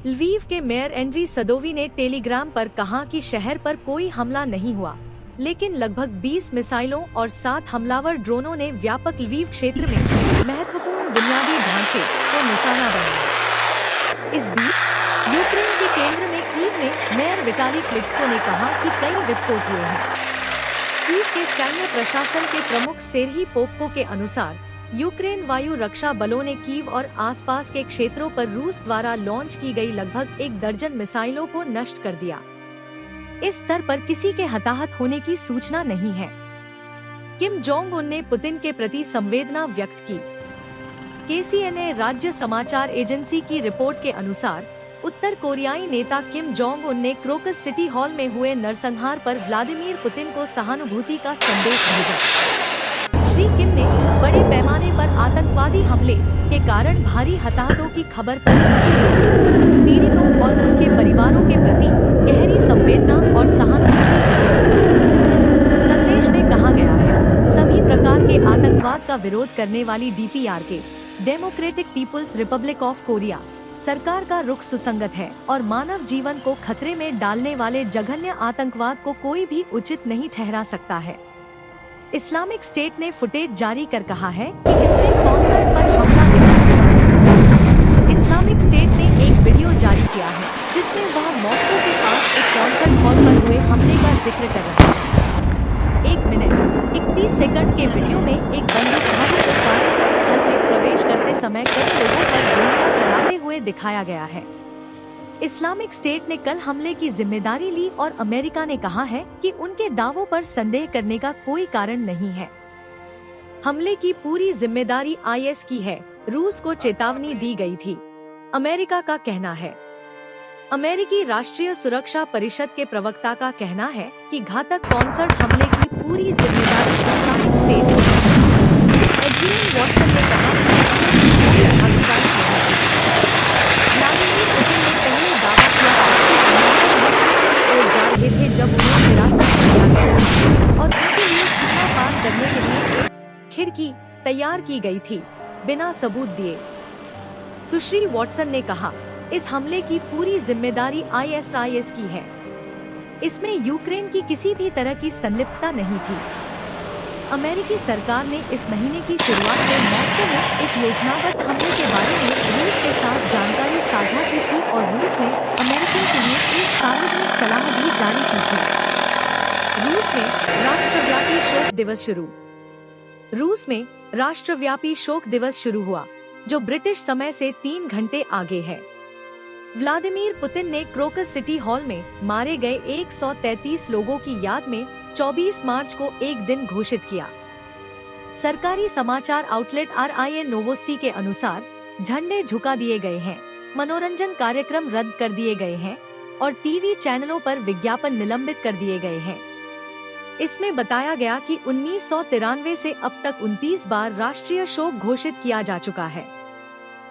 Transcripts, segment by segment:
Lviv के mayor Andriy सदोवी ने Telegram पर कहा कि शहर पर कोई हमला नहीं हुआ, लेकिन लगभग 20 मिसाइलों और 7 हमलावर ड्रोनों ने व्यापक लवीव क्षेत्र में महत्वपूर्ण बुनियादी ढांचे को निशाना बनाया। इस बीच यूक्रेन के केंद्र में कीव में मेयर विटाली क्लिट्स्को ने कहा कि कई विस्फोट हुए हैं। कीव के सैन्य प्रशासन के प्रमुख सेर्ही पोपको के अनुसार यूक्रेन वायु रक्षा बलों ने कीव और आसपास के क्षेत्रों पर रूस द्वारा लॉन्च की गई लगभग 1 दर्जन मिसाइलों को नष्ट कर दिया। इस स्तर पर किसी के हताहत होने की सूचना नहीं है। किम जोंग उन ने पुतिन के प्रति संवेदना व्यक्त की। KCNA राज्य समाचार एजेंसी की रिपोर्ट के अनुसार उत्तर कोरियाई नेता किम जोंग उन ने क्रोकस सिटी हॉल में हुए नरसंहार पर व्लादिमीर पुतिन को सहानुभूति का संदेश भेजा। श्री किम ने बड़े पैमाने पर आतंकवादी हमले के कारण भारी हताहतों की खबर पर रूसी लोगों, पीड़ितों और उनके परिवारों के प्रति गहरी संवेदना और सहानुभूति व्यक्त की। संदेश में कहा गया है, सभी प्रकार के आतंकवाद का विरोध करने वाली DPRK, Democratic People's Republic of Korea सरकार का रुख सुसंगत है और मानव जीवन को खतरे में डालने वाले जघन्य आतंकवाद को कोई भी उचित नहीं ठहरा सकता है। इस्लामिक स्टेट ने फुटेज जारी कर कहा है कि इसने कॉन्सर्ट पर हमला दिखाया। इस्लामिक स्टेट ने एक वीडियो जारी किया है जिसमें वह मॉस्को के पास एक कॉन्सर्ट हॉल पर हुए हमले का जिक्र कर रहा है। 1 मिनट 31 सेकंड के वीडियो में एक बंदूकधारी को कार्यक्रम स्थल में प्रवेश करते समय कई लोगों पर गोलियां चलाते हुए दिखाया गया है। इस्लामिक स्टेट ने कल हमले की जिम्मेदारी ली और अमेरिका ने कहा है कि उनके दावों पर संदेह करने का कोई कारण नहीं है। हमले की पूरी जिम्मेदारी IS की है, रूस को चेतावनी दी गई थी, अमेरिका का कहना है। अमेरिकी राष्ट्रीय सुरक्षा परिषद के प्रवक्ता का कहना है कि घातक कॉन्सर्ट हमले की पूरी जिम्मेदारी इस्लामिक स्टेट की है। एड्रियन वॉटसन ने कहा कि भागीदारी व्लादिमीर पुतिन ने पहले दावा किया जा रहे थे जब उन्हें हिरासत में लिया गया और उनके लिए सीमा पार करने के लिए एक खिड़की तैयार की गई थी, बिना सबूत दिए। सुश्री वॉटसन ने कहा, इस हमले की पूरी जिम्मेदारी ISIS की है। इसमें यूक्रेन की किसी भी तरह की संलिप्तता नहीं थी। अमेरिकी सरकार ने इस महीने की शुरुआत में मॉस्को में एक योजनाबद्ध हमले के बारे में रूस के साथ जानकारी साझा की थी और रूस में अमेरिकियों के लिए एक सार्वजनिक सलाह भी जारी की थी। रूस में राष्ट्रव्यापी शोक दिवस शुरू। रूस में राष्ट्रव्यापी शोक दिवस शुरू हुआ, जो ब्रिटिश समय से 3 घंटे आगे है। व्लादिमीर पुतिन ने क्रोकस सिटी हॉल में मारे गए 133 लोगों की याद में 24 मार्च को एक दिन घोषित किया। सरकारी समाचार आउटलेट RIA नोवोस्ती के अनुसार झंडे झुका दिए गए हैं, मनोरंजन कार्यक्रम रद्द कर दिए गए हैं और टीवी चैनलों पर विज्ञापन निलंबित कर दिए गए हैं। इसमें बताया गया कि 1993 से अब तक 29 बार राष्ट्रीय शोक घोषित किया जा चुका है।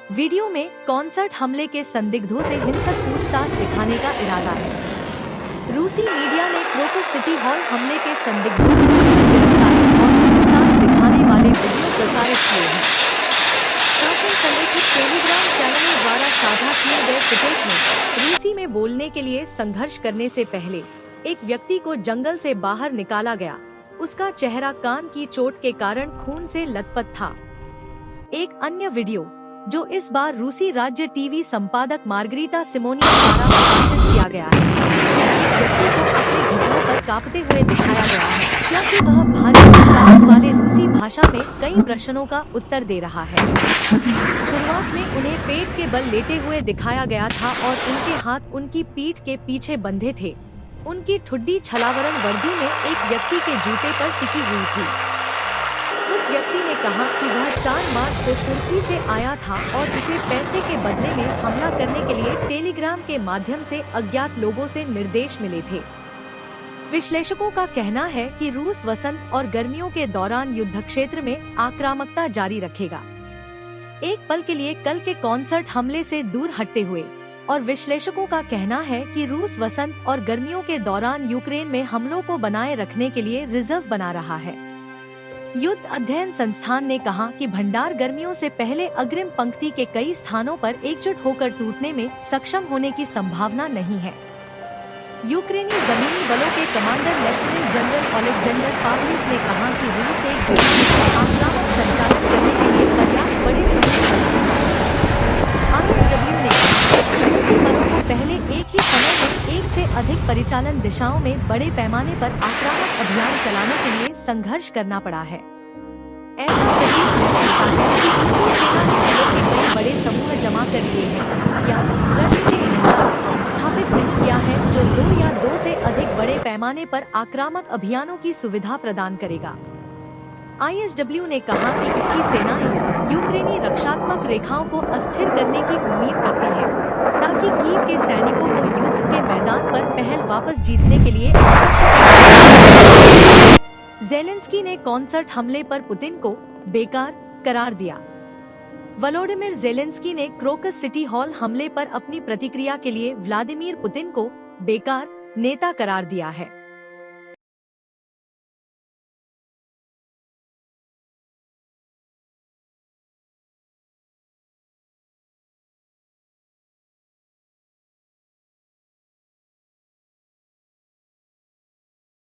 वीडियो में कॉन्सर्ट हमले के संदिग्धों से हिंसक पूछताछ दिखाने का इरादा है। रूसी मीडिया ने क्रोकस सिटी हॉल हमले के संदिग्धों की हिंसक गिरफ्तारी और पूछताछ दिखाने वाले वीडियो प्रसारित किए हैं। शासन समर्थित टेलीग्राम चैनलों द्वारा साझा किए गए फुटेज में रूसी में बोलने के लिए संघर्ष करने से पहले एक व्यक्ति को जंगल से बाहर निकाला गया। उसका चेहरा कान की चोट के कारण खून से लथपथ था। एक अन्य वीडियो, जो इस बार रूसी राज्य टीवी संपादक मार्गरीटा सिमोनिया द्वारा प्रकाशित किया गया है, व्यक्ति को अपने घुटनों पर कांपते हुए दिखाया गया है क्योंकि वह भारी उच्चारण वाले रूसी भाषा में कई प्रश्नों का उत्तर दे रहा है। शुरुआत में उन्हें पेट के बल लेटे हुए दिखाया गया था और उनके हाथ उनकी पीठ के पीछे बंधे थे। उनकी ठुड्डी छलावरण वर्दी में एक व्यक्ति के जूते पर टिकी हुई थी। उस व्यक्ति ने कहा कि वह 4 मार्च को तुर्की से आया था और उसे पैसे के बदले में हमला करने के लिए टेलीग्राम के माध्यम से अज्ञात लोगों से निर्देश मिले थे। विश्लेषकों का कहना है कि रूस वसंत और गर्मियों के दौरान युद्ध क्षेत्र में आक्रामकता जारी रखेगा। एक पल के लिए कल के कॉन्सर्ट हमले से दूर हटते हुए और विश्लेषकों का कहना है कि रूस वसंत और गर्मियों के दौरान यूक्रेन में हमलों को बनाए रखने के लिए रिजर्व बना रहा है। युद्ध अध्ययन संस्थान ने कहा कि भंडार गर्मियों से पहले अग्रिम पंक्ति के कई स्थानों पर एकजुट होकर टूटने में सक्षम होने की संभावना नहीं है। यूक्रेनी जमीनी बलों के कमांडर लेफ्टिनेंट जनरल ओलेक्जेंडर पावलिव ने कहा कि रूस एक आक्रामक संचालन करने के लिए पर्याप्त बड़े समूह ISW ने रूसी बलों को पहले एक ही समय में एक से अधिक परिचालन दिशाओं में बड़े पैमाने पर आक्रामक अभियान चलाने के लिए संघर्ष करना पड़ा है। ऐसा प्रतीत नहीं होता है कि रूसी सेना ने बलों के कई बड़े समूह जमा कर लिए हैं या रणनीतिक भंडार स्थापित नहीं किया है जो 2 या 2 से अधिक बड़े पैमाने पर आक्रामक अभियानों की सुविधा प्रदान करेगा। ISW ने कहा कि इसकी सेनाएं यूक्रेनी रक्षात्मक रेखाओं को अस्थिर करने की उम्मीद करती है ताकि कीव के सैनिकों को युद्ध के मैदान पर पहल वापस जीतने के लिए आवश्यक। ज़ेलेंस्की ने कॉन्सर्ट हमले पर पुतिन को बेकार करार दिया। वोलोडिमिर ज़ेलेंस्की ने क्रोकस सिटी हॉल हमले पर अपनी प्रतिक्रिया के लिए व्लादिमीर पुतिन को बेकार नेता करार दिया है।